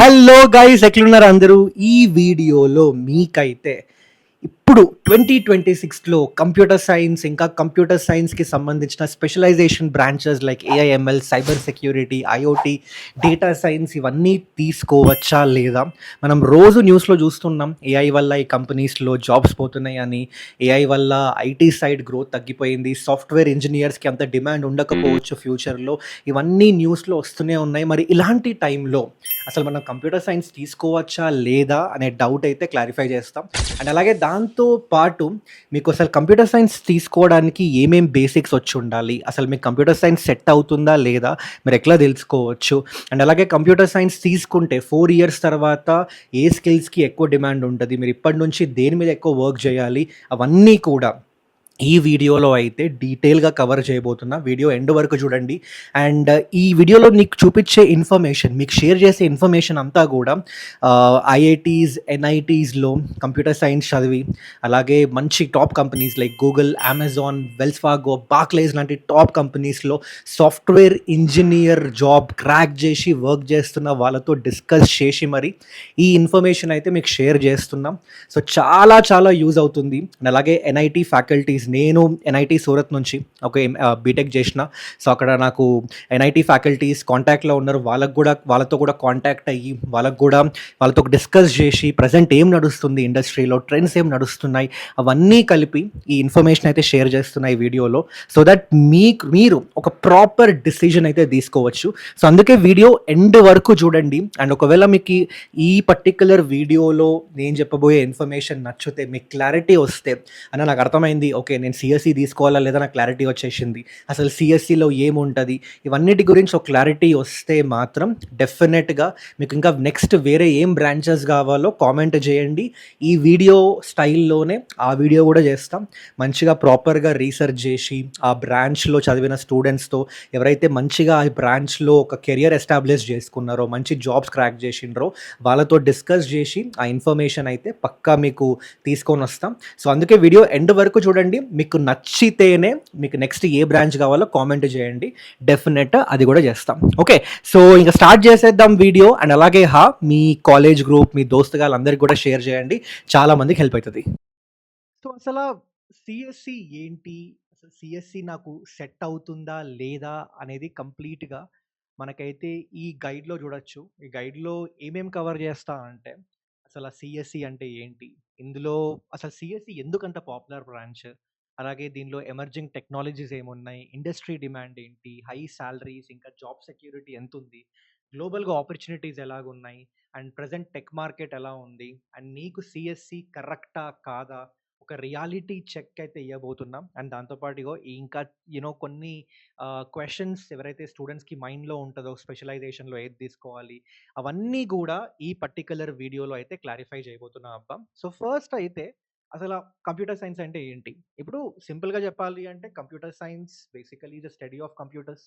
Hello guys, ఎట్లున్నారు అందరూ? ఈ వీడియోలో మీకైతే ఇప్పుడు 2026లో కంప్యూటర్ సైన్స్ ఇంకా కంప్యూటర్ సైన్స్కి సంబంధించిన specialization branches like AIML, cyber security, IoT, data science ఇవన్నీ తీసుకోవచ్చా లేదా? మనం రోజు న్యూస్లో చూస్తున్నాం ఏఐ వల్ల ఈ కంపెనీస్లో జాబ్స్ పోతున్నాయి అని, ఏఐ వల్ల ఐటీ సైడ్ గ్రోత్ తగ్గిపోయింది, సాఫ్ట్వేర్ ఇంజనీర్స్కి అంత డిమాండ్ ఉండకపోవచ్చు ఫ్యూచర్లో. ఇవన్నీ న్యూస్లో వస్తూనే ఉన్నాయి. మరి ఇలాంటి టైంలో అసలు మనం కంప్యూటర్ సైన్స్ తీసుకోవచ్చా లేదా అనే డౌట్ అయితే క్లారిఫై చేస్తాం. అండ్ అలాగే దాంతో పాటు మీకు అసలు కంప్యూటర్ సైన్స్ తీసుకోవడానికి ఏమేం బేసిక్స్ వచ్చి ఉండాలి, అసలు మీకు కంప్యూటర్ సైన్స్ సెట్ అవుతుందా లేదా మీరు ఎట్లా తెలుసుకోవచ్చు, అండ్ అలాగే కంప్యూటర్ సైన్స్ తీసుకుంటే 4 ఇయర్స్ తర్వాత ఏ స్కిల్స్కి ఎక్కువ డిమాండ్ ఉంటుంది, మీరు ఇప్పటి నుంచి దేని మీద ఎక్కువ వర్క్ చేయాలి, అవన్నీ కూడా ఈ వీడియోలో అయితే డీటెయిల్గా కవర్ చేయబోతున్నా. వీడియో ఎండ్ వరకు చూడండి. అండ్ ఈ వీడియోలో నీకు చూపించే ఇన్ఫర్మేషన్, మీకు షేర్ చేసే ఇన్ఫర్మేషన్ అంతా కూడా ఐఐటీస్, ఎన్ఐటీస్లో కంప్యూటర్ సైన్స్ చదివి, అలాగే మంచి top companies like Google, Amazon, Wells Fargo, Barclays లాంటి టాప్ కంపెనీస్లో సాఫ్ట్వేర్ ఇంజనీర్ జాబ్ క్రాక్ చేసి వర్క్ చేస్తున్న వాళ్ళతో డిస్కస్ చేసి మరి ఈ ఇన్ఫర్మేషన్ అయితే మీకు షేర్ చేస్తున్నాం. సో చాలా చాలా యూజ్ అవుతుంది. అండ్ అలాగే ఎన్ఐటీ ఫ్యాకల్టీస్, నేను ఎన్ఐటీ సూరత్ నుంచి ఒక బీటెక్ చేసిన. సో అక్కడ నాకు ఎన్ఐటీ ఫ్యాకల్టీస్ కాంటాక్ట్లో ఉన్నారు. వాళ్ళతో కూడా కాంటాక్ట్ అయ్యి వాళ్ళతో డిస్కస్ చేసి ప్రజెంట్ ఏం నడుస్తుంది ఇండస్ట్రీలో, ట్రెండ్స్ ఏం నడుస్తున్నాయి, అవన్నీ కలిపి ఈ ఇన్ఫర్మేషన్ అయితే షేర్ చేస్తున్నాయి ఈ వీడియోలో. సో దట్ మీరు ఒక ప్రాపర్ డిసిజన్ అయితే తీసుకోవచ్చు. సో అందుకే వీడియో ఎండ్ వరకు చూడండి. అండ్ ఒకవేళ మీకు ఈ పర్టిక్యులర్ వీడియోలో నేను చెప్పబోయే ఇన్ఫర్మేషన్ నచ్చితే, మీకు క్లారిటీ వస్తే, అన్న నాకు అర్థమైంది, ఓకే నేను సిఎస్సి తీసుకోవాలా లేదా, నాకు క్లారిటీ వచ్చేసింది, అసలు సిఎస్సిలో ఏముంటుంది, ఇవన్నిటి గురించి ఒక క్లారిటీ వస్తే మాత్రం డెఫినెట్గా మీకు ఇంకా నెక్స్ట్ వేరే ఏం బ్రాంచెస్ కావాలో కామెంట్ చేయండి. ఈ వీడియో స్టైల్లోనే ఆ వీడియో కూడా చేస్తాం. మంచిగా ప్రాపర్గా రీసెర్చ్ చేసి ఆ బ్రాంచ్లో చదివిన స్టూడెంట్స్తో, ఎవరైతే మంచిగా ఆ బ్రాంచ్లో ఒక కెరియర్ ఎస్టాబ్లిష్ చేసుకున్నారో, మంచి జాబ్స్ క్రాక్ చేసిండ్రో, వాళ్ళతో డిస్కస్ చేసి ఆ ఇన్ఫర్మేషన్ అయితే పక్కా మీకు తీసుకొని వస్తాం. సో అందుకే వీడియో ఎండ్ వరకు చూడండి. మీకు నచ్చితేనే మీకు నెక్స్ట్ ఏ బ్రాంచ్ కావాలో కామెంట్ చేయండి, డెఫినెట్ అది కూడా చేస్తాం. ఓకే, సో ఇంకా స్టార్ట్ చేసేద్దాం వీడియో. అండ్ అలాగే మీ కాలేజ్ గ్రూప్, మీ దోస్తుగాళ్ళు అందరికి కూడా షేర్ చేయండి, చాలా మందికి హెల్ప్ అవుతుంది. సో అసలు సిఎస్సి ఏంటి, అసలు సిఎస్సి నాకు సెట్ అవుతుందా లేదా అనేది కంప్లీట్గా మనకైతే ఈ గైడ్లో చూడొచ్చు. ఈ గైడ్లో ఏమేం కవర్ చేస్తా అంటే, అసలు ఆ సిఎస్సి అంటే ఏంటి, ఇందులో అసలు సిఎస్సి ఎందుకంత పాపులర్ బ్రాంచ్, అలాగే దీనిలో ఎమర్జింగ్ టెక్నాలజీస్ ఏమున్నాయి, ఇండస్ట్రీ డిమాండ్ ఏంటి, హై సాలరీస్ ఇంకా జాబ్ సెక్యూరిటీ ఎంత ఉంది, గ్లోబల్గా ఆపర్చునిటీస్ ఎలాగున్నాయి, అండ్ ప్రజెంట్ టెక్ మార్కెట్ ఎలా ఉంది, అండ్ నీకు సిఎస్సి కరెక్టా కాదా, ఒక రియాలిటీ చెక్ అయితే ఇవ్వబోతున్నాం. అండ్ దాంతోపాటు ఇంకా కొన్ని క్వశ్చన్స్ ఎవరైతే స్టూడెంట్స్కి మైండ్లో ఉంటుందో, స్పెషలైజేషన్లో ఏది తీసుకోవాలి, అవన్నీ కూడా ఈ పర్టికులర్ వీడియోలో అయితే క్లారిఫై చేయబోతున్నాం అబ్బా. సో ఫస్ట్ అయితే అసలు కంప్యూటర్ సైన్స్ అంటే ఏంటి? ఇప్పుడు సింపుల్గా చెప్పాలి అంటే computer science basically the study of computers,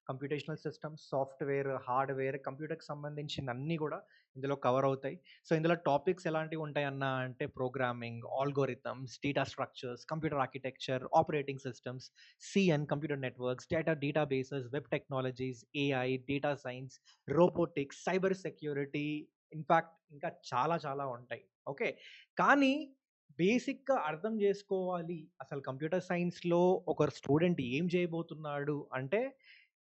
computational systems, software, hardware, కంప్యూటర్కి సంబంధించిన అన్నీ కూడా ఇందులో కవర్ అవుతాయి. సో ఇందులో టాపిక్స్ ఎలాంటివి ఉంటాయన్నా అంటే programming, algorithms, data structures, computer architecture, operating systems, CN, computer networks, databases, web technologies, AI, data science, robotics, cyber security, in fact ఇంకా చాలా చాలా ఉంటాయి. ఓకే, కానీ బేసిక్గా అర్థం చేసుకోవాలి అసలు కంప్యూటర్ సైన్స్లో ఒక స్టూడెంట్ ఏం చేయబోతున్నాడు అంటే,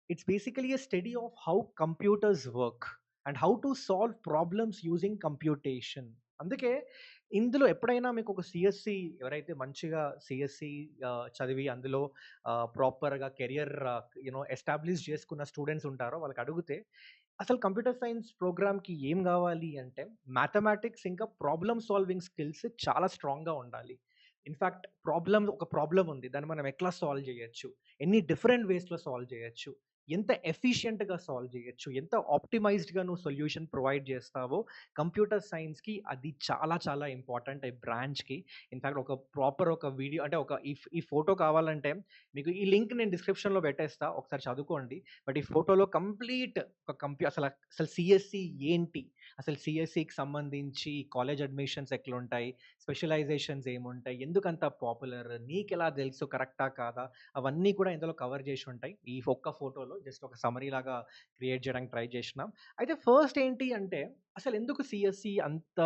it's basically a study of how computers work and how to solve problems using computation. అందుకే ఇందులో ఎప్పుడైనా మీకు ఒక సిఎస్సి, ఎవరైతే మంచిగా సిఎస్సి చదివి అందులో ప్రాపర్గా కెరియర్ ఎస్టాబ్లిష్ చేసుకున్న స్టూడెంట్స్ ఉంటారో వాళ్ళకి అడిగితే, అసలు కంప్యూటర్ సైన్స్ ప్రోగ్రామ్కి ఏం కావాలి అంటే మ్యాథమెటిక్స్ ఇంకా ప్రాబ్లమ్ సాల్వింగ్ స్కిల్స్ చాలా స్ట్రాంగ్గా ఉండాలి. ఇన్ఫ్యాక్ట్ ఒక ప్రాబ్లం ఉంది, దాన్ని మనం ఎట్లా సాల్వ్ చేయొచ్చు, ఎన్ని డిఫరెంట్ వేస్లో సాల్వ్ చేయొచ్చు, ఎంత ఎఫిషియెంట్గా సాల్వ్ చేయొచ్చు, ఎంత ఆప్టిమైజ్డ్గా నువ్వు సొల్యూషన్ ప్రొవైడ్ చేస్తావో, కంప్యూటర్ సైన్స్కి అది చాలా చాలా ఇంపార్టెంట్ ఈ బ్రాంచ్కి. ఇన్ఫ్యాక్ట్ ఒక వీడియో అంటే ఈ ఫోటో కావాలంటే మీకు ఈ లింక్ నేను డిస్క్రిప్షన్లో పెట్టేస్తా, ఒకసారి చదువుకోండి. బట్ ఈ ఫోటోలో కంప్లీట్ ఒక అసలు సిఎస్సి ఏంటి, అసలు సిఎస్సికి సంబంధించి కాలేజ్ అడ్మిషన్స్ ఎట్లుంటాయి, స్పెషలైజేషన్స్ ఏముంటాయి, ఎందుకంత పాపులర్, నీకు ఎలా తెలుసు కరెక్టా కాదా, అవన్నీ కూడా ఇందులో కవర్ చేసి ఉంటాయి ఈ ఒక్క ఫోటోలో. వీడియోలో జస్ట్ ఒక సమ్మరీ లాగా క్రియేట్ చేయడానికి ట్రై చేసినా. అయితే ఫస్ట్ ఏంటి అంటే అసలు ఎందుకు సీఎస్ఈ అంత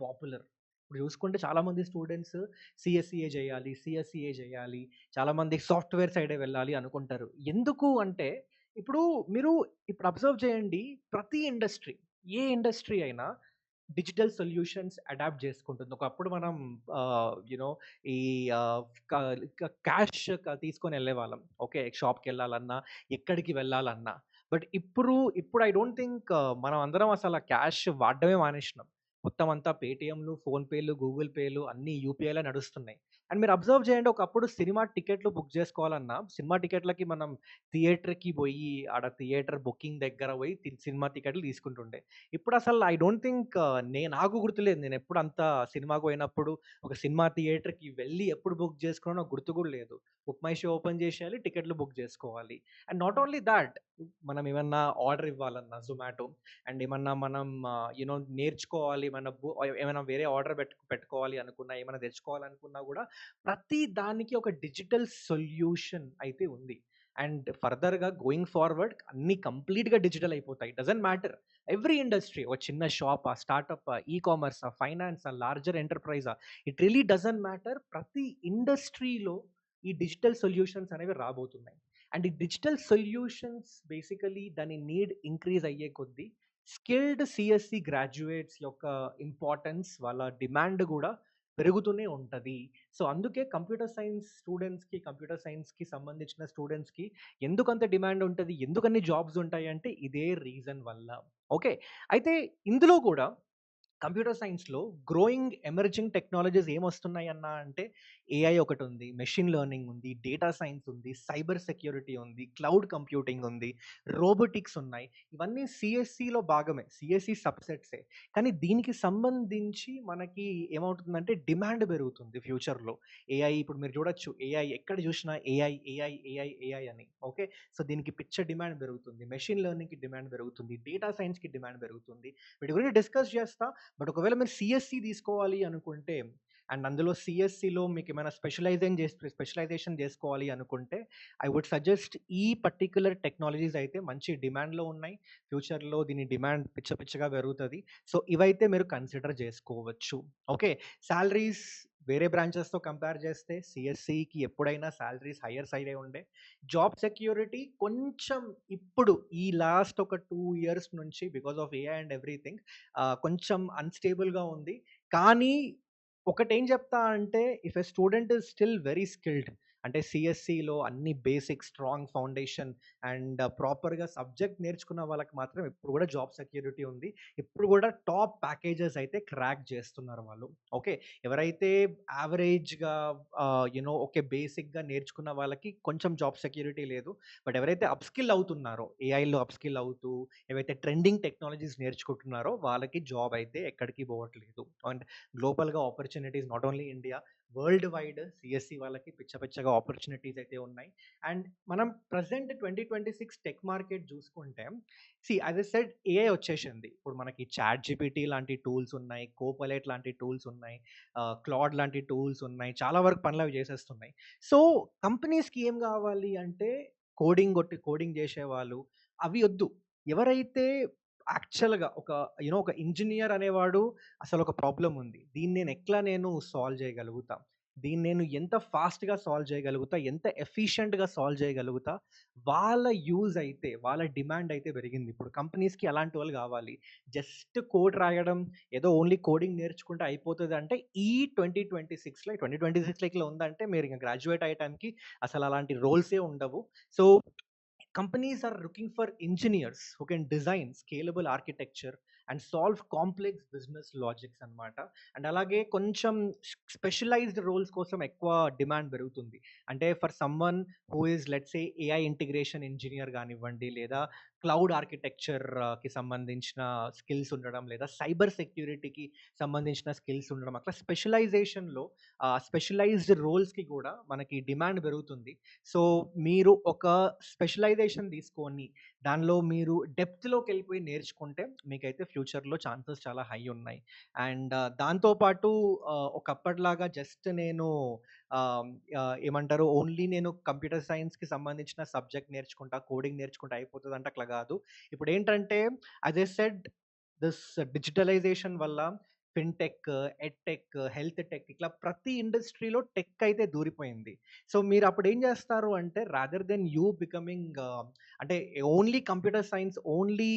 పాపులర్? ఇప్పుడు చూసుకుంటే చాలామంది స్టూడెంట్స్ సీఎస్ఈఏ చేయాలి, సీఎస్ఈఏ చేయాలి, చాలామంది సాఫ్ట్‌వేర్ సైడే వెళ్ళాలి అనుకుంటారు. ఎందుకు అంటే ఇప్పుడు మీరు ఇప్పుడు అబ్జర్వ్ చేయండి, ప్రతి ఇండస్ట్రీ, ఏ ఇండస్ట్రీ అయినా డిజిటల్ సొల్యూషన్స్ అడాప్ట్ చేసుకుంటుంది. ఒకప్పుడు మనం యునో ఈ ఆహ్, క క క్యాష్ తీసుకొని వెళ్ళేవాళ్ళం. ఓకే. షాప్‌కెళ్ళాలన్నా, ఎక్కడికి వెళ్ళాలన్నా. బట్ ఇప్పుడు ఐ డోంట్ థింక్ మనం అందరం అసల క్యాష్ వాడడమే మానేసినాం. మొత్తం అంతా పేటీఎంలు, ఫోన్‌పేలు, గూగుల్ పేలు అన్నీ యూపీఐలే నడుస్తున్నాయి. అండ్ మీరు అబ్జర్వ్ చేయండి, ఒకప్పుడు సినిమా టికెట్లు బుక్ చేసుకోవాలన్నా, సినిమా టికెట్లకి మనం థియేటర్‌కి బోయి, ఆడ థియేటర్ బుకింగ్ దగ్గర పోయి సినిమా టికెట్లు తీసుకుంటుండే. ఇప్పుడసలు ఐ డోంట్ థింక్ నాకు గుర్తులేదు. నేనెప్పుడు అంత సినిమాకి పోయినప్పుడు, ఒక సినిమా థియేటర్‌కి వెళ్ళి ఎప్పుడు బుక్ చేసుకున్నానో నాకు గుర్తు కూడా లేదు. బుక్ మై షో ఓపెన్ చేసేయాలి, టికెట్లు బుక్ చేసుకోవాలి. అండ్ నాట్ ఓన్లీ థాట్, మనం ఏమన్నా ఆర్డర్ ఇవ్వాలన్నా జొమాటో, అండ్ ఏమన్నా మనం నేర్చుకోవాలి, ఏమైనా వేరే ఆర్డర్ పెట్టుకోవాలి అనుకున్నా, ఏమైనా తెచ్చుకోవాలనుకున్నా కూడా ప్రతి దానికి ఒక డిజిటల్ సొల్యూషన్ అయితే ఉంది. అండ్ ఫర్దర్‌గా గోయింగ్ ఫార్వర్డ్ అన్నీ కంప్లీట్‌గా డిజిటల్ అయిపోతాయి. డజంట్ మ్యాటర్ ఎవ్రీ ఇండస్ట్రీ, ఒక చిన్న షాపా, స్టార్టప్పా, ఈకామర్సా, ఫైనాన్సా, లార్జర్ ఎంటర్ప్రైజా, ఇట్ రియలీ డజంట్ మ్యాటర్. ప్రతి ఇండస్ట్రీలో ఈ డిజిటల్ సొల్యూషన్స్ అనేవి రాబోతున్నాయి. అండ్ ఈ డిజిటల్ సొల్యూషన్స్ బేసికలీ దాని నీడ్ ఇంక్రీజ్ అయ్యే కొద్దీ స్కిల్డ్ సిఎస్సి గ్రాడ్యుయేట్స్ యొక్క ఇంపార్టెన్స్, వాళ్ళ డిమాండ్ కూడా పెరుగుతూనే ఉంటది. సో, అందుకే కంప్యూటర్ సైన్స్‌కి సంబంధించిన స్టూడెంట్స్‌కి ఎందుకంత డిమాండ్ ఉంటది? ఎందుకన్ని జాబ్స్ ఉంటాయంటే ఇదే రీజన్ వల్ల. ఓకే. అయితే ఇందులో కూడా కంప్యూటర్ సైన్స్‌లో గ్రోయింగ్ ఎమర్జింగ్ టెక్నాలజీస్ ఏమొస్తున్నాయన్నా అంటే ఏఐ ఒకటుంది, మెషిన్ లెర్నింగ్ ఉంది, డేటా సైన్స్ ఉంది, సైబర్ సెక్యూరిటీ ఉంది, క్లౌడ్ కంప్యూటింగ్ ఉంది, రోబోటిక్స్ ఉన్నాయి. ఇవన్నీ సీఎస్‌సిలో భాగమే. సీఎస్‌సి సబ్‌సెట్సే. కానీ దీనికి సంబంధించి మనకి ఏమవుతుందంటే డిమాండ్ పెరుగుతుంది ఫ్యూచర్‌లో. ఏఐ ఇప్పుడు మీరు చూడొచ్చు, ఏఐ ఎక్కడ చూసినా ఏఐ, ఏఐ, ఏఐ, ఏఐ అని. ఓకే. సో, దీనికి పిచ్చ డిమాండ్ పెరుగుతుంది. మెషిన్ లెర్నింగ్‌కి డిమాండ్ పెరుగుతుంది. డేటా సైన్స్‌కి డిమాండ్ పెరుగుతుంది. వీటి గురించి డిస్కస్ చేస్తా. బట్ ఒకవేళ మీరు సీఎస్‌సి తీసుకోవాలి అనుకుంటే, అండ్ అందులో సీఎస్‌సిలో మీకేమైనా స్పెషలైజేషన్ జేసుకోవాలి అనుకుంటే, ఐ వుడ్ సజెస్ట్ ఈ పర్టిక్యులర్ టెక్నాలజీస్ అయితే మంచి డిమాండ్‌లో ఉన్నాయి. ఫ్యూచర్‌లో దీని డిమాండ్ పిచ్చగా పెరుగుతది. సో, ఇవైతే మీరు కన్సిడర్ జేసుకోవచ్చు. ఓకే. సాలరీస్ వేరే బ్రాంచెస్‌తో కంపేర్ చేస్తే సీఎస్‌సికి ఎప్పుడైనా సాలరీస్ హైయర్ సైడే ఉండే. జాబ్ సెక్యూరిటీ కొంచెం ఇప్పుడు ఈ లాస్ట్ ఒక 2 ఇయర్స్ నుంచి because of AI and everything కొంచెం అన్‌స్టేబుల్‌గా ఉంది. కానీ ఒకటేం చెప్తా అంటే, if a student is still very skilled, అంటే సీఎస్‌సిలో అన్ని బేసిక్ స్ట్రాంగ్ ఫౌండేషన్ అండ్ ప్రాపర్‌గా సబ్జెక్ట్ నేర్చుకున్న వాళ్ళకి మాత్రం ఇప్పుడు కూడా జాబ్ సెక్యూరిటీ ఉంది. ఇప్పుడు కూడా టాప్ ప్యాకేజెస్ అయితే క్రాక్ చేస్తున్నారు వాళ్ళు. ఓకే. ఎవరైతే యావరేజ్‌గా ఓకే, బేసిక్‌గా నేర్చుకున్న వాళ్ళకి కొంచెం జాబ్ సెక్యూరిటీ లేదు. బట్ ఎవరైతే అప్‌స్కిల్ అవుతున్నారో, ఏఐలో అప్‌స్కిల్ అవుతూ ఏవైతే ట్రెండింగ్ టెక్నాలజీస్ నేర్చుకుంటున్నారో వాళ్ళకి జాబ్ అయితే ఎక్కడికి పోవట్లేదు. అండ్ గ్లోబల్‌గా opportunities not only India, world wide CSC వాళ్ళకి పిచ్చగా ఆపర్చునిటీస్ అయితే ఉన్నాయి. అండ్ మనం ప్రెజెంట్ 2026 టెక్ మార్కెట్ చూసుకుంటే, యాస్ ఐ సెడ్ ఏఐ వచ్చేసింది. ఇప్పుడు మనకి చాట్ జీపీటీ లాంటి టూల్స్ ఉన్నాయి, కోపైలట్ లాంటి టూల్స్ ఉన్నాయి, క్లాడ్ లాంటి టూల్స్ ఉన్నాయి. చాలా వరకు పనులు అవి చేసేస్తున్నాయి. సో, కంపెనీస్‌కి ఏం కావాలి అంటే కోడింగ్ చేసేవాళ్ళు అవి వద్దు. ఎవరైతే యాక్చువల్‌గా ఒక ఇంజినియర్ అనేవాడు అసలొక ప్రాబ్లమ్ ఉంది. దీన్ని నేను సాల్వ్ చేయగలుగుతా? దీన్ని నేను ఎంత ఫాస్ట్‌గా సాల్వ్ చేయగలుగుతా? ఎంత ఎఫిషియంట్‌గా సాల్వ్ చేయగలుగుతా? వాళ్ళ యూజ్ అయితే, వాళ్ళ డిమాండ్ అయితే పెరిగింది. ఇప్పుడు కంపెనీస్‌కి అలాంటి వాళ్ళు కావాలి. జస్ట్ కోడ్ రాయడం, ఏదో ఓన్లీ కోడింగ్ నేర్చుకుంటే అయిపోతదంటే ఈ 2026లో ఇట్లా ఉందంటే మీరింక గ్రాడ్యుయేట్ అయ్యే టైంకి అసలు అలాంటి రోల్సే ఉండవు. So, companies are looking for engineers who can design scalable architecture and solve complex business logics అన్నమాట. అండ్ అలాగే కొంచెం స్పెషలైజ్డ్ రోల్స్ కోసం ఎక్కువ డిమాండ్ పెరుగుతుంది. అంటే for someone who is let's say AI integration engineer గానివ్వండి, లేదా క్లౌడ్ ఆర్కిటెక్చర్‌కి సంబంధించిన స్కిల్స్ ఉండడం, లేదా సైబర్ సెక్యూరిటీకి సంబంధించిన స్కిల్స్ ఉండడం, అట్లా స్పెషలైజ్డ్ రోల్స్‌కి కూడా మనకి డిమాండ్ పెరుగుతుంది. సో, మీరు ఒక స్పెషలైజేషన్ తీసుకొని, దానిలో మీరు డెప్త్‌లోకెళ్ళిపోయి నేర్చుకుంటే, మీకైతే ఫ్యూచర్‌లో ఛాన్సెస్ చాలా హై ఉన్నాయి. అండ్ దాంతో పాటు ఒకప్పటిలాగా జస్ట్ నేను ఆహ్, ఏమంటారు ఓన్లీ నేను కంప్యూటర్ సైన్స్‌కి సంబంధించిన సబ్జెక్ట్ నేర్చుకుంటా, కోడింగ్ నేర్చుకుంటే అయిపోతదంటే అట్లా గాదు. ఇప్పుడేంటంటే as I said this digitalization వల్ల ఫిన్‌టెక్, ఎడ్‌టెక్, హెల్త్ టెక్ ఇట్లా ప్రతి ఇండస్ట్రీలో టెక్ అయితే దూరిపోయింది. సో, మీరప్పుడేం జేస్తారు అంటే రాదర్ దెన్ యూ బికమింగ్ అంటే ఓన్లీ కంప్యూటర్ సైన్స్, ఓన్లీ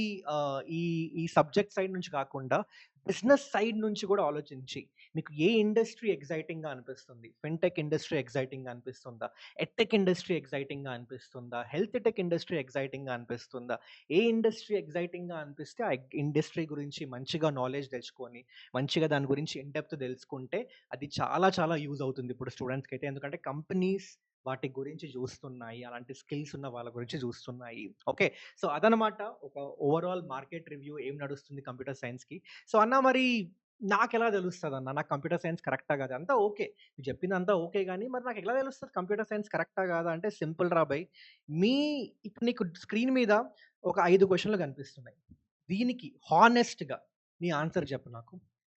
ఈ ఈ సబ్జెక్ట్ సైడ్ నుంచి కాకుండా బిజినెస్ సైడ్ నుంచి గూడా ఆలోచించి మీకు ఏ ఇండస్ట్రీ ఎక్సైటింగ్‌గా అనిపిస్తుంది? ఫిన్‌టెక్ ఇండస్ట్రీ ఎక్సైటింగ్‌గా అనిపిస్తుందా? ఎడ్‌టెక్ ఇండస్ట్రీ ఎక్సైటింగ్‌గా అనిపిస్తుందా? హెల్త్ టెక్ ఇండస్ట్రీ ఎక్సైటింగ్‌గా అనిపిస్తుందా? ఏ ఇండస్ట్రీ ఎక్సైటింగ్‌గా అనిపిస్తే ఆ ఇండస్ట్రీ గురించి మంచిగా నాలెడ్జ్ తెచ్చుకొని, మంచిగా దాని గురించి ఇన్ డెప్త్ తెలుసుకుంటే అది చాలా చాలా యూజ్ అవుతుంది ఇప్పుడు స్టూడెంట్స్‌కైతే. ఎందుకంటే కంపెనీస్ వాటి గురించి చూస్తున్నాయి. అలాంటి స్కిల్స్ ఉన్న వాళ్ళ గురించి చూస్తున్నాయి. ఓకే. సో, అదనమాట ఒక ఓవరాల్ మార్కెట్ రివ్యూ ఏం నడుస్తుంది కంప్యూటర్ సైన్స్‌కి. సో, అన్న మరి నాకెలా తెలుస్తదన్న? నాకు కంప్యూటర్ సైన్స్ కరెక్టా కాదా? అంతా ఓకే. నువ్వు చెప్పిందంతా ఓకే గానీ, మరి నాకెలా తెలుస్తది కంప్యూటర్ సైన్స్ కరెక్టా కాదా అంటే సింపుల్ రా భయ్. మీ ఇప్పుడు నీకు స్క్రీన్ మీద ఒక 5 క్వెషన్‌లు కనిపిస్తున్నాయి. దీనికి హానెస్ట్‌గా నీ ఆన్సర్ చెప్పు నాకు.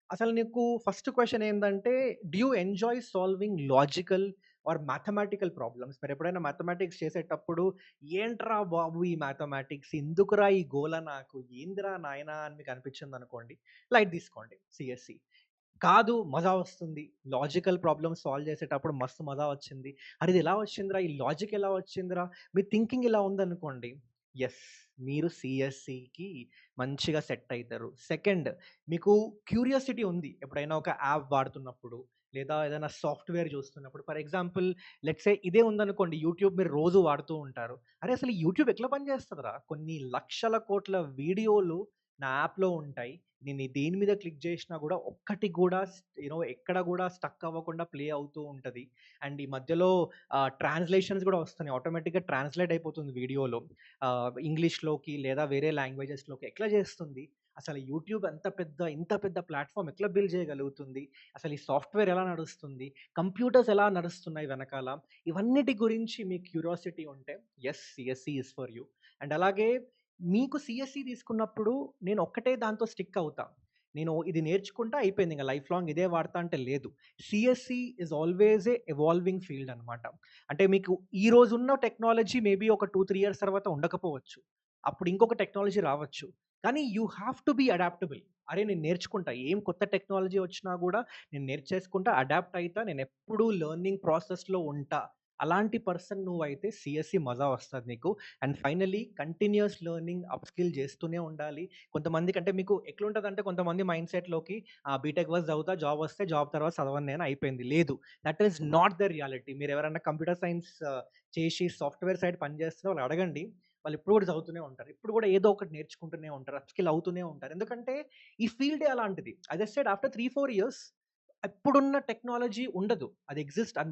అసలు నీకు ఫస్ట్ క్వెషన్ ఏందంటే, do you enjoy solving logical are mathematical problems? మీరెప్పుడైనా మ్యాథమెటిక్స్ చేసేటప్పుడు, ఏంట్రా బాబు ఈ మ్యాథమెటిక్స్, ఎందుకురా ఈ గోల నాకు, ఏందిరా నాయనా అని మీకు అనిపించిందనుకోండి, లైట్ తీసుకోండి సీఎస్‌సి. కాదు మజా వస్తుంది. లాజికల్ ప్రాబ్లమ్స్ సాల్వ్ చేసేటప్పుడు మస్తు మజా వచ్చింది. అరె! ఇది ఎలా వచ్చిందిరా? ఈ లాజిక్ ఎలా వచ్చిందిరా? మీ థింకింగ్ ఇలా ఉందనుకోండి. యెస్. మీరు సీఎస్‌సికి మంచిగా సెట్ అయితారు. సెకండ్, మీకు క్యూరియాసిటీ ఉంది. ఎప్పుడైనా ఒక యాప్ వాడుతున్నప్పుడు, లేదా ఏదైనా సాఫ్ట్‌వేర్ చూస్తున్నప్పుడు. ఫర్ ఎగ్జాంపుల్ లెట్స్ సే ఇదే ఉందనుకోండి, యూట్యూబ్ మీరు రోజు వాడుతూ ఉంటారు. అరె! అసలు ఈ యూట్యూబ్ ఎట్లా పనిచేస్తదిరా? కొన్ని లక్షల కోట్ల వీడియోలు నా యాప్‌లో ఉంటాయి. నేను దేని మీద క్లిక్ చేసినా గూడా ఒక్కటి గూడా ఎక్కడ గూడా స్టక్ అవ్వకుండా ప్లే అవుతూ ఉంటది. అండ్ ఈ మధ్యలో ట్రాన్స్‌లేషన్స్ గూడా వస్తున్నాయి. ఆటోమేటిక్‌గా ట్రాన్స్‌లేట్ అయిపోతుంది వీడియోలో. ఇంగ్లీష్‌లోకి లేదా వేరే లాంగ్వేజెస్‌లోకి ఎట్లా చేస్తుంది? అసలు యూట్యూబ్ ఇంత పెద్ద ప్లాట్‌ఫార్మ్ ఎట్లా బిల్డ్ చేయగలుగుతుంది? అసలు ఈ సాఫ్ట్‌వేర్ ఎలా నడుస్తుంది? కంప్యూటర్స్ ఎలా నడుస్తున్నాయి వెనకాల? ఇవన్నిటి గురించి మీకు క్యూరియాసిటీ ఉంటే yes, CSC is for you. And అలాగే మీకు సీఎస్‌సి తీసుకున్నప్పుడు నేను ఒక్కటే దాంతో స్టిక్ అవుతా. నేను ఇది నేర్చుకుంటా అయిపోయింది. ఇంక లైఫ్ లాంగ్ ఇదే వాడతా అంటే లేదు. CSC is always a evolving field అనమాట. అంటే మీకు ఈ రోజున్న టెక్నాలజీ మేబీ ఒక 2, 3 ఇయర్స్ తర్వాత ఉండకపోవచ్చు. అప్పుడు ఇంకొక టెక్నాలజీ రావచ్చు. కానీ you have to B adaptable. అరే! నేను నేర్చుకుంటా. ఏం కొత్త టెక్నాలజీ వచ్చినా గూడా నేను నేర్చేసుకుంటా, అడాప్ట్ అయితా. నేనెప్పుడూ లెర్నింగ్ ప్రాసెస్‌లో ఉంటా. అలాంటి పర్సన్ నువ్వైతే సీఎస్‌సి మజా వస్తది నీకు. And finally continuous learning, up skill చేస్తూనే ఉండాలి. కొంతమందికంటే మీకు ఎట్లుంటదంటే కొంతమంది మైండ్ సెట్‌లోకి బీటెక్ వరకు చదువుతా, జాబ్ వస్తే జాబ్ తర్వాత చదవను నేను అయిపోయింది. లేదు. That is not the reality. మీరెవరైనా కంప్యూటర్ సైన్స్ చేసి సాఫ్ట్‌వేర్ సైడ్ పని చేస్తున్న వాళ్ళని అడగండి. వాళ్ళు ఇప్పుడు కూడా చదువుతూనే ఉంటారు. ఇప్పుడు కూడా ఏదో ఒకటి నేర్చుకుంటూనే ఉంటారు. అప్ స్కిల్ అవుతూనే ఉంటారు. ఎందుకంటే ఈ ఫీల్డే అలాంటిది. As I said after 3, 4 years ఇప్పుడున్న టెక్నాలజీ ఉండదు. అది ఎగ్జిస్ట్ అది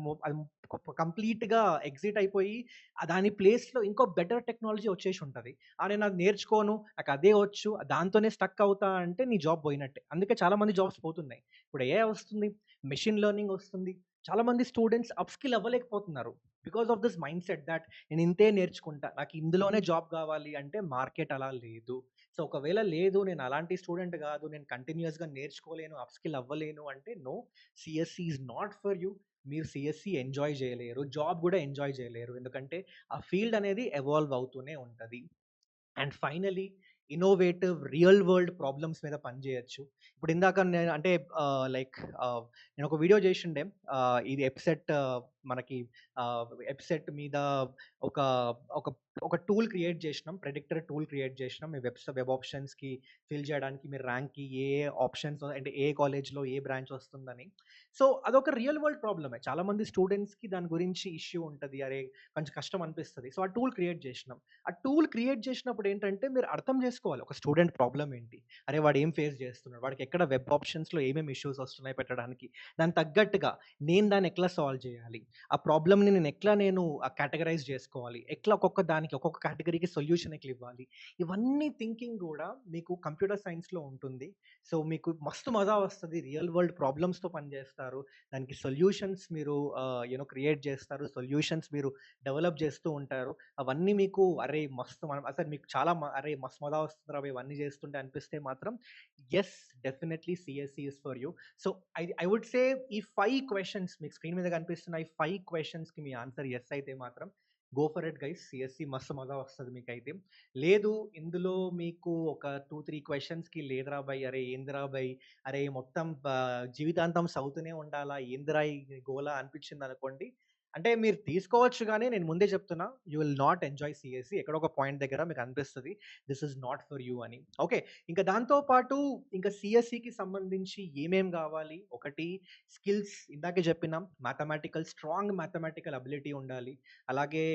కంప్లీట్‌గా ఎగ్జిట్ అయిపోయి దాని ప్లేస్‌లో ఇంకో బెటర్ టెక్నాలజీ వచ్చేసి ఉంటది. నేను అది నేర్చుకోను, నాకు అదే వచ్చు, దాంతోనే స్టక్ అవుతా అంటే నీ జాబ్ పోయినట్టే. అందుకే చాలా మంది జాబ్స్ పోతున్నాయి. ఇప్పుడు ఏఐ వస్తుంది, మెషిన్ లెర్నింగ్ వస్తుంది. చాలా మంది స్టూడెంట్స్ అప్ స్కిల్ అవ్వలేకపోతున్నారు. Because of this mindset that నేను ఇంతే నేర్చుకుంటా, నాకు ఇందులోనే జాబ్ కావాలి అంటే మార్కెట్ అలా లేదు. సో, ఒకవేళ లేదు నేను అలాంటి స్టూడెంట్ గాదు, నేను కంటిన్యూయస్‌గా నేర్చుకోలేను, అప్ స్కిల్ అవ్వలేను అంటే no, CSC is not for you. మీరు సీఎస్‌సి ఎంజాయ్ జేయలేరు. జాబ్ గూడా ఎంజాయ్ జేయలేరు. ఎందుకంటే ఆ ఫీల్డ్ అనేది ఎవాల్వ్ అవుతూనే ఉంటది. And finally innovative real world problems మీద పని చేయొచ్చు. ఇప్పుడు ఇందాక నేను అంటే లైక్ నేను ఒక వీడియో చేసిండే ఇది ఎప్సెట్ మనకి ఎప్సెట్ మీద ఒక ఒక ఒక టూల్ క్రియేట్ చేసినాం. ప్రెడిక్టర్ టూల్ క్రియేట్ చేసినాం. మీ వెబ్ ఆప్షన్స్‌కి ఫిల్ చేయడానికి మీ ర్యాంక్‌కి ఏ ఆప్షన్స్ అంటే ఏ కాలేజ్‌లో ఏ బ్రాంచ్ వస్తుందని. సో, అదొక రియల్ వరల్డ్ ప్రాబ్లమే. చాలామంది స్టూడెంట్స్‌కి దాని గురించి ఇష్యూ ఉంటది. అరే! కొంచెం కష్టం అనిపిస్తది. సో, ఆ టూల్ క్రియేట్ చేసినాం. ఆ టూల్ క్రియేట్ చేసినప్పుడు ఏంటంటే మీరు అర్థం చేసుకోవాలి ఒక స్టూడెంట్ ప్రాబ్లమ్ ఏంటి? అరే! వాడు ఏం ఫేస్ చేస్తున్నాడు? వాడికి ఎక్కడ వెబ్ ఆప్షన్స్‌లో ఏమేమి ఇష్యూస్ వస్తున్నాయి పెట్టడానికి? దానికి తగ్గట్టుగా నేను దాన్ని ఎట్లా సాల్వ్ చేయాలి? ఆ ప్రాబ్లమ్‌ని నేను కేటగరైజ్ చేసుకోవాలి. ఎట్లా ఒక్కొక్క దానికి ఒక్కొక్క కేటగరీకి సొల్యూషన్ ఎట్లా ఇవ్వాలి. ఇవన్నీ థింకింగ్ గూడా మీకు కంప్యూటర్ సైన్స్‌లో ఉంటుంది. సో, మీకు మస్తు మజా వస్తది. రియల్ వరల్డ్ ప్రాబ్లమ్స్‌తో పని జేస్తారు. దానికి సొల్యూషన్స్ మీరు క్రియేట్ జేస్తారు. సొల్యూషన్స్ మీరు డెవలప్ జేస్తూ ఉంటారు. అవన్నీ మీకు అరే! మస్తు మనం అసలు మీకు చాలా అరే! మస్తు మజా వస్తుందిరా ఇవన్నీ జేస్తుంటే అనిపిస్తే మాత్రం yes, definitely CSC is for you. So, I would say ఈ 5 క్వెషన్స్ మీకు స్క్రీన్ మీద కనిపిస్తున్న ఈ 5 క్వెషన్స్‌కి మీ ఆన్సర్ యెస్ అయితే మాత్రం go for it guys. CSC మస్తు మజా వస్తది మీకైతే. లేదు ఇందులో మీకు ఒక 2, 3 క్వెషన్స్‌కి లేదురా భయ్! అరే ఏందిరా భయ్! అరే మొత్తం జీవితాంతం సౌతూనే ఉండాలా? ఏందిరా ఈ గోల అనిపించిందనుకోండి. అంటే మీరు తీసుకోవచ్చు గానీ నేను ముందే చెప్తున్నా you will not enjoy CSC. ఎక్కడో ఒక పాయింట్ దగ్గర మీకు అనిపిస్తది this is not for you అని. ఓకే. ఇంకా దాంతో పాటు ఇంకా సీఎస్‌సికి సంబంధించి ఏమేం గావాలి? ఒకటి స్కిల్స్ ఇందాకే చెప్పినాం. స్ట్రాంగ్ మ్యాథమెటికల్ అబిలిటీ ఉండాలి. అలాగే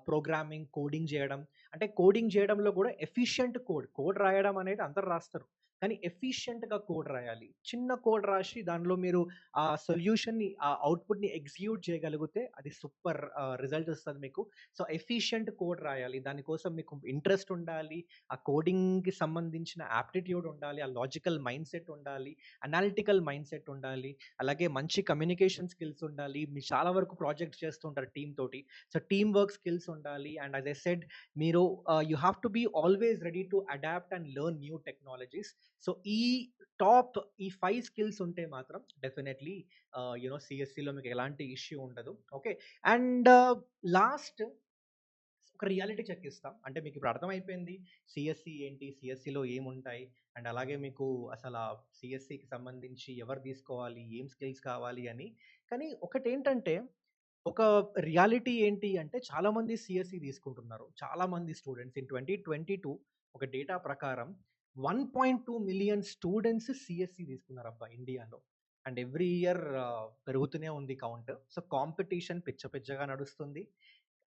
ప్రోగ్రామింగ్, కోడింగ్ జేయడం. అంటే కోడింగ్ జేయడంలో గూడా ఎఫిషియంట్ కోడ్ రాయడం అనేది అందరూ రాస్తారు. కానీ ఎఫిషియంట్‌గా కోడ్ రాయాలి. చిన్న కోడ్ రాసి దానిలో మీరు ఆ సొల్యూషన్‌ని, ఆ అవుట్‌పుట్‌ని ఎగ్జిక్యూట్ చేయగలిగితే అది సూపర్ రిజల్ట్ వస్తది మీకు. సో, ఎఫిషియంట్ కోడ్ రాయాలి. దానికోసం మీకు ఇంట్రెస్ట్ ఉండాలి. ఆ కోడింగ్‌కి సంబంధించిన యాప్టిట్యూడ్ ఉండాలి. ఆ లాజికల్ మైండ్‌సెట్ ఉండాలి. అనాలిటికల్ మైండ్‌సెట్ ఉండాలి. అలాగే మంచి కమ్యూనికేషన్ స్కిల్స్ ఉండాలి. మీరు చాలా వరకు ప్రాజెక్ట్స్ చేస్తూ ఉంటారు టీమ్ తోటి. సో, టీమ్ వర్క్ స్కిల్స్ ఉండాలి. అండ్ యాస్ ఐ సెడ్ మీరు you have to be always ready to adapt and learn new technologies. So, ఈ 5 స్కిల్స్ ఉంటే మాత్రం డెఫినైట్‌లీ సీఎస్‌సిలో మీకు ఎలాంటి ఇష్యూ ఉండదు. ఓకే. అండ్ లాస్ట్ ఒక రియాలిటీ చెక్ ఇస్తాం. అంటే మీకిప్పుడు అర్థమైపోయింది. సీఎస్‌సి ఏంటి? సీఎస్‌సిలో ఏముంటాయి? అండ్ అలాగే మీకు అసలా సీఎస్‌సికి సంబంధించి ఎవరు తీసుకోవాలి? ఏం స్కిల్స్ కావాలి అని. కానీ ఒకటేంటంటే, ఒక రియాలిటీ ఏంటి అంటే చాలామంది సీఎస్‌సి తీసుకుంటున్నారు. చాలామంది స్టూడెంట్స్ ఇన్ 2022 ఒక డేటా ప్రకారం 1.2 మిలియన్ స్టూడెంట్స్ సీఎస్‌సి తీసుకున్నారబ్బా ఇండియాలో. అండ్ ఎవ్రీ ఇయర్ పెరుగుతూనే ఉంది కౌంట్. సో, కాంపిటీషన్ పిచ్చగా నడుస్తుంది.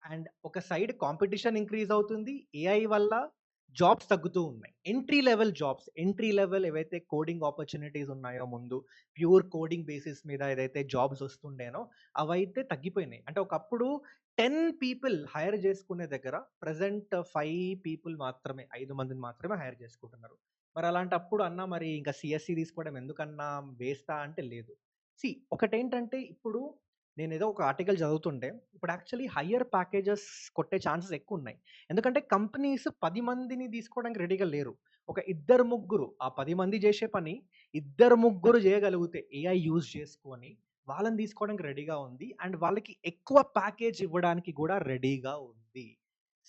అండ్ ఒక సైడ్ కాంపిటీషన్ ఇంక్రీజ్ అవుతుంది. ఏఐ వల్ల జాబ్స్ తగ్గుతూ ఉన్నాయి. ఎంట్రీ లెవెల్ ఏవైతే కోడింగ్ ఆపర్చునిటీస్ ఉన్నాయో ముందు, ప్యూర్ కోడింగ్ బేసిస్ మీద ఏదైతే జాబ్స్ వస్తుండేనో అవైతే తగ్గిపోయినాయి. అంటే ఒకప్పుడు 10 పీపుల్ హైర్ చేసుకునే దగ్గర ప్రెజెంట్ 5 పీపుల్ మాత్రమే 5 మందిని మాత్రమే హైర్ చేసుకుంటున్నారు. మరి అలాంటప్పుడు అన్నా మరి ఇంకా సీఎస్‌సి తీసుకోవడం ఎందుకన్నా వేస్టా అంటే లేదు. ఒకటేంటంటే ఇప్పుడు నేనేదో ఒక ఆర్టికల్ చదువుతుంటే, ఇప్పుడు యాక్చువల్లీ హైయర్ ప్యాకేజెస్ కొట్టే ఛాన్సెస్ ఎక్కువున్నాయి. ఎందుకంటే కంపెనీస్ 10 మందిని తీసుకోవడానికి రెడీగా లేరు. ఒక ఇద్దరు, ముగ్గురు ఆ 10 మంది చేసే పని ఇద్దరు, ముగ్గురు చేయగలిగితే ఏఐ యూజ్ చేసుకొని వాళ్ళని తీసుకోవడానికి రెడీగా ఉంది. అండ్ వాళ్ళకి ఎక్కువ ప్యాకేజ్ ఇవ్వడానికి కూడా రెడీగా ఉంది.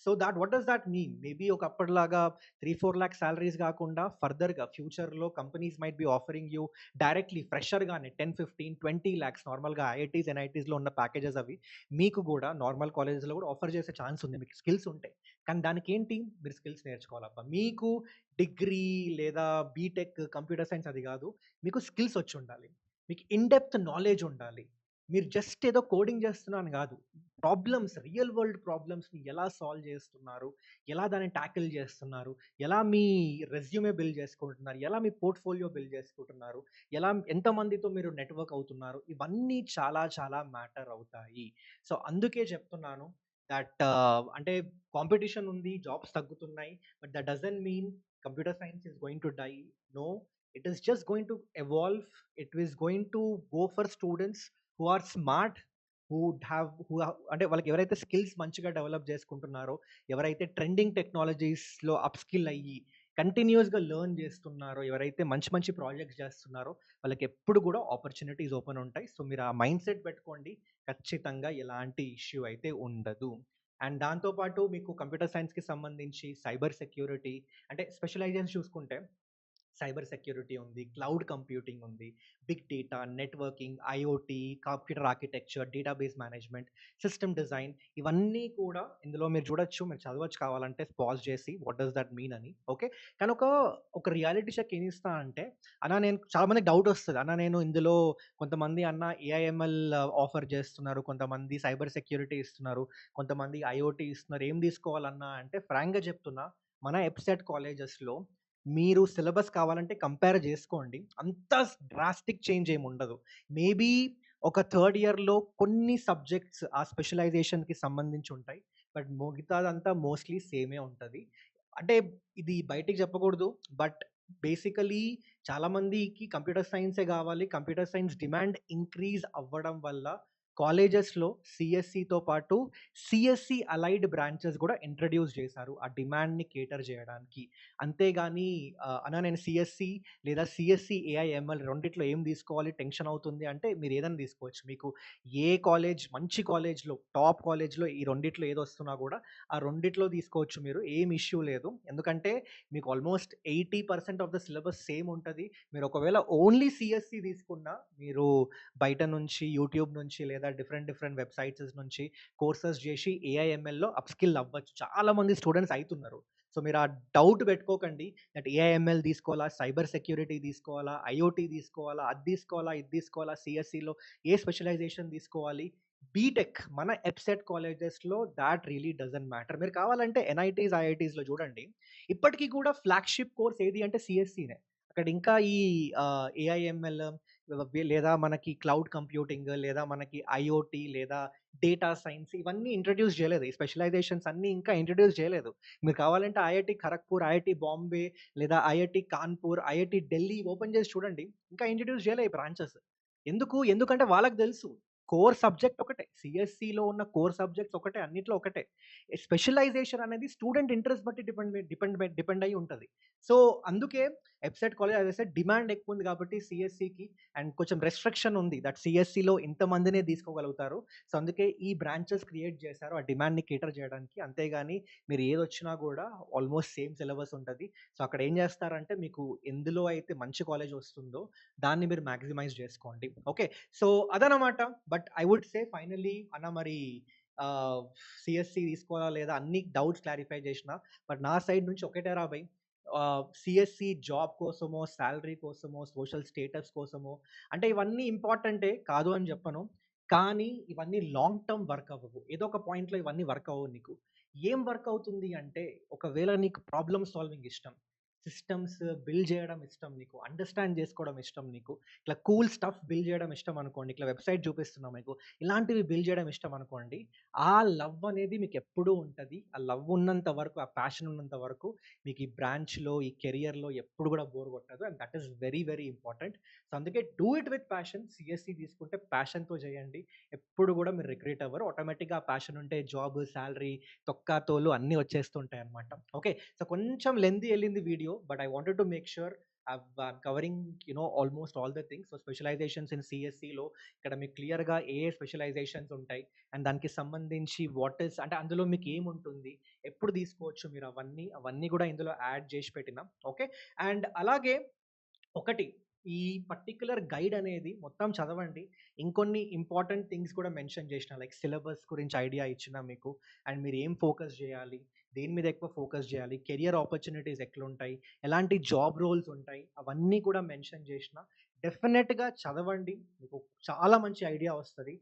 So what does that mean? Maybe ఒకప్పటిలాగా 3, 4 లాక్ సాలరీస్ కాకుండా ఫర్దర్‌గా ఫ్యూచర్‌లో companies might be offering you directly ఫ్రెషర్‌గానే 10, 15, 20 లాక్స్ నార్మల్‌గా ఐఐటీస్, ఎన్ఐటీస్‌లో ఉన్న ప్యాకేజెస్ అవి. మీకు గూడా నార్మల్ కాలేజెస్‌లో గూడా ఆఫర్ చేసే ఛాన్స్ ఉంది. మీకు స్కిల్స్ ఉంటే. కానీ దానికేంటి? మీరు స్కిల్స్ నేర్చుకోవాలబ్బా. మీకు డిగ్రీ లేదా బీటెక్, కంప్యూటర్ సైన్స్ అది గాదు. మీకు స్కిల్స్ వచ్చుండాలి. మీకు ఇన్ డెప్త్ నాలెడ్జ్ ఉండాలి. మీరు జస్ట్ ఏదో కోడింగ్ చేస్తున్నా అని గాదు. రియల్ వరల్డ్ ప్రాబ్లమ్స్‌ని ఎలా సాల్వ్ చేస్తున్నారు? ఎలా దాన్ని టాకిల్ చేస్తున్నారు? ఎలా మీ రెజ్యూమే బిల్డ్ చేసుకుంటున్నారు? ఎలా మీ పోర్ట్‌ఫోలియో బిల్డ్ చేసుకుంటున్నారు? ఎంతమందితో మీరు నెట్‌వర్క్ అవుతున్నారు? ఇవన్నీ చాలా చాలా మ్యాటర్ అవుతాయి. సో, అందుకే చెప్తున్నాను దట్ అంటే కాంపిటీషన్ ఉంది. జాబ్స్ తగ్గుతున్నాయి. But that doesn't mean computer science is going to die. No. It is just going to evolve. It is going to go for students who are smart, అంటే వాళ్ళకి ఎవరైతే skills మంచిగా develop చేసుకుంటున్నారో, ఎవరైతే trending టెక్నాలజీస్‌లో upskill అయ్యి కంటిన్యూయస్‌గా learn చేస్తున్నారో, ఎవరైతే మంచి మంచి ప్రాజెక్ట్స్ చేస్తున్నారో వాళ్ళకెప్పుడు కూడా ఆపర్చునిటీస్ ఓపెన్ ఉంటాయి. సో, మీరు ఆ మైండ్‌సెట్ పెట్టుకోండి. ఖచ్చితంగా ఎలాంటి ఇష్యూ అయితే ఉండదు. అండ్ దాంతో పాటు మీకు కంప్యూటర్ సైన్స్‌కి సంబంధించి సైబర్ సెక్యూరిటీ అంటే స్పెషలైజేషన్ చూసుకుంటే సైబర్ సెక్యూరిటీ ఉంది, క్లౌడ్ కంప్యూటింగ్ ఉంది, big data, networking, IoT, computer architecture, database management, system design ఇవన్నీ కూడా ఇందులో మీరు చూడొచ్చు. మీరు చదవచ్చు కావాలంటే పాజ్ చేసి వాట్ డస్ దట్ మీన్ అని. ఓకే. కానీ ఒక రియాలిటీ చెక్ ఏమి ఇస్తా అంటే నేను చాలా మందికి డౌట్ వస్తది. నేను ఇందులో కొంతమంది ఏఐఎంఎల్ ఆఫర్ చేస్తున్నారు. కొంతమంది సైబర్ సెక్యూరిటీ ఇస్తున్నారు. కొంతమంది ఐఓటీ ఇస్తున్నారు. ఏం తీసుకోవాలన్నా అంటే ఫ్రాంక్‌గా చెప్తున్నా మన ఎబ్సెట్ కాలేజెస్‌లో మీరు సిలబస్ కావాలంటే కంపేర్ జేసుకోండి. అంత డ్రాస్టిక్ చేంజ్ ఏముండదు. మేబీ ఒక థర్డ్ ఇయర్‌లో కొన్ని సబ్జెక్ట్స్ ఆ స్పెషలైజేషన్‌కి సంబంధించి ఉంటాయి. బట్ మిగతాదంతా మోస్ట్‌లీ సేమే ఉంటది. అంటే ఇది బయటికి చెప్పకూడదు. బట్ బేసికల్లీ చాలా మందికి కంప్యూటర్ సైన్సే గావాలి. కంప్యూటర్ సైన్స్ డిమాండ్ ఇంక్రీజ్ అవ్వడం వల్ల కాలేజెస్‌లో సీఎస్‌సితో పాటు సీఎస్‌సి అలైడ్ బ్రాంచెస్ గూడా ఇంట్రొడ్యూస్ చేశారు. ఆ డిమాండ్‌ని కేటర్ జేయడానికి. అంతేగాని అన్నా నేను సీఎస్‌సి లేదా సీఎస్‌సి, ఏఐఎంఎల్ రెండిట్లో ఏం తీసుకోవాలి టెన్షన్ అవుతుంది అంటే మీరు ఏదైనా తీసుకోవచ్చు. మీకు ఏ కాలేజ్ మంచి కాలేజ్‌లో, టాప్ కాలేజ్‌లో ఈ రెండిట్లో ఏదొస్తున్నా గూడా ఆ రెండిట్లో తీసుకోవచ్చు మీరు. ఏం ఇష్యూ లేదు. ఎందుకంటే మీకు almost 80% of the syllabus same ఉంటది. మీరు ఒకవేళ ఓన్లీ సీఎస్‌సి తీసుకున్నా మీరు బయట నుంచి యూట్యూబ్ నుంచి లేదా డిఫరెంట్ వెబ్‌సైట్స్ నుంచి కోర్సెస్ జేసి ఏఐఎంఎల్‌లో అప్‌స్కిల్ అవ్వచ్చు. చాలా మంది స్టూడెంట్స్ అయితున్నారు. సో మీరు ఆ డౌట్ పెట్టుకోకండి. దట్ ఏఐఎంఎల్ తీసుకోవాలా, సైబర్ సెక్యూరిటీ తీసుకోవాలా, ఐఓటీ తీసుకోవాలా, అది తీసుకోవాలా, ఇది తీసుకోవాలా, సీఎస్‌సిలో ఏ స్పెషలైజేషన్ తీసుకోవాలి. బీటెక్ మన ఎబ్సెట్ కాలేజెస్‌లో థాట్ రియల్లీ డజంట్ మ్యాటర్. మీరు కావాలంటే ఎన్ఐటీస్, ఐఐటీస్‌లో చూడండి. ఇప్పటికి కూడా ఫ్లాగ్‌షిప్ కోర్స్ ఏది అంటే సీఎస్‌సినే. అక్కడ ఇంకా ఈ ఏఐఎంఎల్ లేదా మనకి క్లౌడ్ కంప్యూటింగ్ లేదా మనకి ఐఓటీ లేదా డేటా సైన్స్ ఇవన్నీ ఇంట్రడ్యూస్ చేయలేదు. ఈ స్పెషలైజేషన్స్ అన్నీ ఇంకా ఇంట్రడ్యూస్ చేయలేదు. మీరు కావాలంటే ఐఐటీ ఖరగ్‌పూర్, ఐఐటీ బాంబే లేదా IIT Kanpur, IIT Delhi open చేసి చూడండి. ఇంకా ఇంట్రడ్యూస్ చేయలే ఈ బ్రాంచెస్. ఎందుకంటే వాళ్ళకి తెలుసు. కోర్ సబ్జెక్ట్ ఒకటే. సీఎస్‌సిలో ఉన్న కోర్ సబ్జెక్ట్స్ ఒకటే. అన్నిట్లో ఒకటే. స్పెషలైజేషన్ అనేది స్టూడెంట్ ఇంట్రెస్ట్ బట్టి డిపెండ్ అయ్యి ఉంటది. సో, అందుకే ఎబ్సెట్ college as I said demand ఎక్కువుంది కాబట్టి సీఎస్‌సికి అండ్ కొంచెం రెస్ట్రిక్షన్ ఉంది. దట్ సీఎస్‌సిలో ఇంతమందినే తీసుకోగలుగుతారు. సో, అందుకే ఈ బ్రాంచెస్ క్రియేట్ చేశారు. ఆ డిమాండ్‌ని కేటర్ చేయడానికి. అంతేగాని మీరు ఏదొచ్చినా గూడా ఆల్మోస్ట్ సేమ్ సిలబస్ ఉంటది. సో, అక్కడ ఏం చేస్తారంటే మీకు ఎందులో అయితే మంచి కాలేజ్ వస్తుందో దాన్ని మీరు మాక్సిమైజ్ చేసుకోండి. ఓకే. సో, అదనమాట. But I would say finally అన్న మరి ఆహ్, సీఎస్‌సి తీసుకోవాలా లేదా అన్ని డౌట్స్ క్లారిఫై చేషినా. బట్ నా సైడ్ నుంచి ఒకటే రా భయ్. సీఎస్‌సి జాబ్ కోసమో, సాలరీ కోసమో, సోషల్ స్టేటస్ కోసమో అంటే ఇవన్నీ ఇంపార్టెంటే కాదు అని చెప్పను. కానీ ఇవన్నీ లాంగ్ టర్మ్ వర్క్ అవ్వవు. ఏదో ఒక పాయింట్‌లో ఇవన్నీ వర్క్ అవ్వవు నీకు. ఏం వర్క్ అవుతుంది అంటే ఒకవేళ నీకు ప్రాబ్లమ్ సాల్వింగ్ ఇష్టం. సిస్టమ్స్ బిల్డ్ చేయడం ఇష్టం నీకు. అండర్‌స్టాండ్ చేసుకోవడం ఇష్టం నీకు. ఇట్లా కూల్ స్టఫ్ బిల్డ్ చేయడం ఇష్టం అనుకోండి. ఇట్లా వెబ్‌సైట్ చూపిస్తున్నా మీకు. ఇలాంటివి బిల్డ్ చేయడం ఇష్టం అనుకోండి. ఆ లవ్ అనేది మీకెప్పుడూ ఉంటది. ఆ లవ్ ఉన్నంత వరకు, ఆ ప్యాషన్ ఉన్నంత వరకు మీకు ఈ బ్రాంచ్‌లో, ఈ కెరియర్‌లో ఎప్పుడు గూడా బోర్ కొట్టదు. And that is very, very important. So, అందుకే do it with passion. CSC తీసుకుంటే ప్యాషన్‌తో చేయండి. ఎప్పుడు గూడా మీరు రిగ్రెట్ అవ్వరు. ఆటోమేటిక్‌గా ఆ ప్యాషన్ ఉంటే జాబ్, సాలరీ, తొక్క, తోలు అన్నీ వచ్చేస్తుంటాయన్నమాట. ఓకే. సో, కొంచెం లెంథీ ఎళ్ళింది video. But I wanted to make sure I'm covering almost all the things. So, specializations in సీఎస్‌సిలో ఇక్కడ మీకు క్లియర్‌గా ఏ స్పెషలైజేషన్స్ ఉంటాయి. అండ్ దానికి సంబంధించి వాట్ ఈస్ అంటే అందులో మీకేముంటుంది? ఎప్పుడు తీసుకోవచ్చు మీరు అవన్నీ గూడా ఇందులో యాడ్ జేసి పెట్టినా. ఓకే. అండ్ అలాగే ఒకటి ఈ పర్టిక్యులర్ గైడ్ అనేది మొత్తం చదవండి. ఇంకొన్ని ఇంపార్టెంట్ థింగ్స్ కూడా మెన్షన్ చేషినా. లైక్ సిలబస్ గురించి ఐడియా ఇచ్చినా మీకు. అండ్ మీరు ఏం ఫోకస్ జేయాలి? దేని మీద ఎక్కువ ఫోకస్ జేయాలి? కెరియర్ ఆపర్చునిటీస్ ఎట్లుంటాయి? ఎలాంటి జాబ్ రోల్స్ ఉంటాయి? అవన్నీ కూడా మెన్షన్ చేషినా. డెఫినెట్‌గా చదవండి. మీకు చాలా మంచి ఐడియా వస్తది.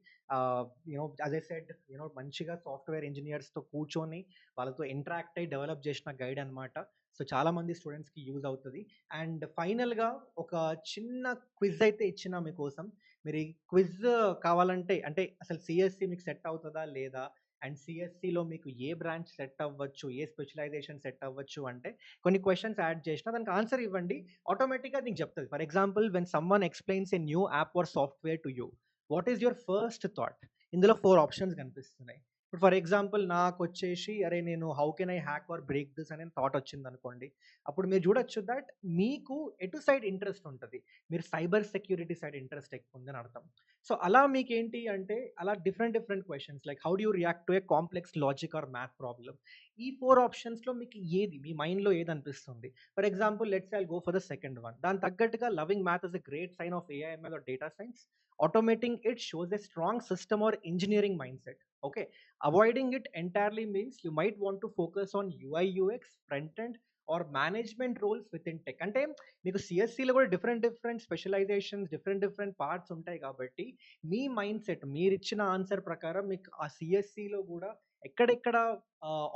యాస్ ఐ సెడ్ మంచిగా సాఫ్ట్‌వేర్ ఇంజినీర్స్‌తో కూర్చొని వాళ్ళతో ఇంటరాక్ట్ అయ్యి డెవలప్ చేసిన గైడ్ అనమాట. సో, చాలా మంది స్టూడెంట్స్‌కి యూజ్ అవుతది. అండ్ ఫైనల్‌గా ఒక చిన్న క్విజ్ అయితే ఇచ్చినా మీకోసం. మీరు ఈ క్విజ్ కావాలంటే అంటే అసలు సీఎస్‌సి మీకు సెట్ అవుతదా? లేదా? అండ్ సీఎస్‌సిలో మీకు ఏ బ్రాంచ్ సెట్ అవ్వచ్చు? ఏ స్పెషలైజేషన్ సెట్ అవ్వచ్చు అంటే కొన్ని క్వెషన్స్ యాడ్ చేసినా దానికి ఆన్సర్ ఇవ్వండి. ఆటోమేటిక్‌గా నీకు చెప్తది. For example when someone explains a new app or software to you. What is your first thought? ఇందులో 4 ఆప్షన్స్ కనిపిస్తున్నాయి. ఇప్పుడు ఫర్ ఎగ్జాంపుల్ నాకొచ్చేసి అరే నేను how can I hack or break this అనే థాట్ వచ్చిందనుకోండి. అప్పుడు మీరు చూడొచ్చు దట్ మీకు ఎటు సైడ్ ఇంట్రెస్ట్ ఉంటది. మీరు సైబర్ సెక్యూరిటీ సైడ్ ఇంట్రెస్ట్ ఎక్కువుందని అర్థం. సో, అలా మీకేంటి అంటే అలా different questions like how do you react to a complex logic or math problem. ఈ 4 ఆప్షన్స్‌లో మీకు ఏది మీ మైండ్‌లో ఏదనిపిస్తుంది? For example let's say I'll go for the second one. దానికి తగ్గట్టుగా loving math is a great sign of AIML or data science. Automating it shows a strong system or engineering mindset. Okay. Avoiding it entirely means you might want to focus on UI, UX, front end, or management roles within tech. అంటే మీకు సిఎస్సిలో కూడా different specialisations, different parts ఉంటాయి కాబట్టి మీ mind set మీరిచ్చిన answer ప్రకారం మీకు ఆ సిఎస్సిలో కూడా ఎక్కడెక్కడ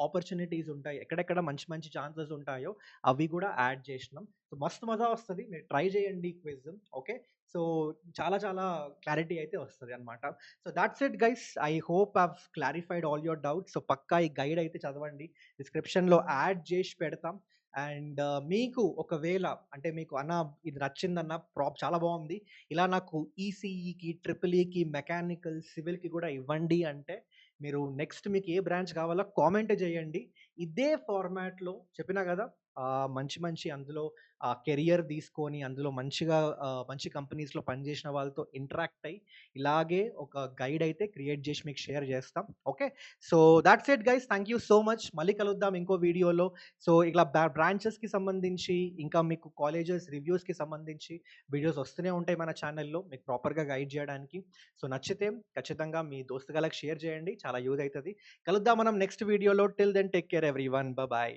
ఆపర్చునిటీస్ ఉంటాయి, ఎక్కడెక్కడ మంచి మంచి ఛాన్సెస్ ఉంటాయో అవి కూడా యాడ్ చేసినాం. సో మస్తు మజా వస్తది. మీరు ట్రై చేయండి క్విజ్. ఓకే. సో చాలా చాలా క్లారిటీ అయితే వస్తది అనమాట. So that's it guys. I hope I've clarified all your doubts. So పక్కా ఈ గైడ్ అయితే చదవండి. డిస్క్రిప్షన్‌లో యాడ్ చేసి పెడతాం. అండ్ మీకు ఒకవేళ అంటే మీకు అన్న ఇది నచ్చిందన్న చాలా బాగుంది. ఇలా నాకు ఈసీఈకి, ట్రిపుల్ ఈకి, మెకానికల్, సివిల్‌కి కూడా ఇవ్వండి అంటే మీరు నెక్స్ట్ మీకు ఏ బ్రాంచ్ కావాలో కామెంట్ చేయండి. ఇదే ఫార్మాట్‌లో చెప్పినా కదా మంచి మంచి అందులో కెరియర్ తీసుకొని అందులో మంచిగా మంచి కంపెనీస్‌లో పనిచేసిన వాళ్ళతో ఇంటరాక్ట్ అయ్యి ఇలాగే ఒక గైడ్ అయితే క్రియేట్ చేసి మీకు షేర్ చేస్తాం. Okay. So that's it guys. Thank you so much. మళ్ళీ కలుద్దాం ఇంకో వీడియోలో. సో ఇలా బ్రాంచెస్‌కి సంబంధించి ఇంకా మీకు కాలేజెస్ రివ్యూస్‌కి సంబంధించి వీడియోస్ వస్తూనే ఉంటాయి మన ఛానల్‌లో మీకు ప్రాపర్‌గా గైడ్ చేయడానికి. సో నచ్చితే ఖచ్చితంగా మీ దోస్తుగాళ్ళకి షేర్ చేయండి. చాలా యూజ్ అయితది. కలుద్దాం మనం నెక్స్ట్ వీడియోలో. Till then take care everyone. Bye.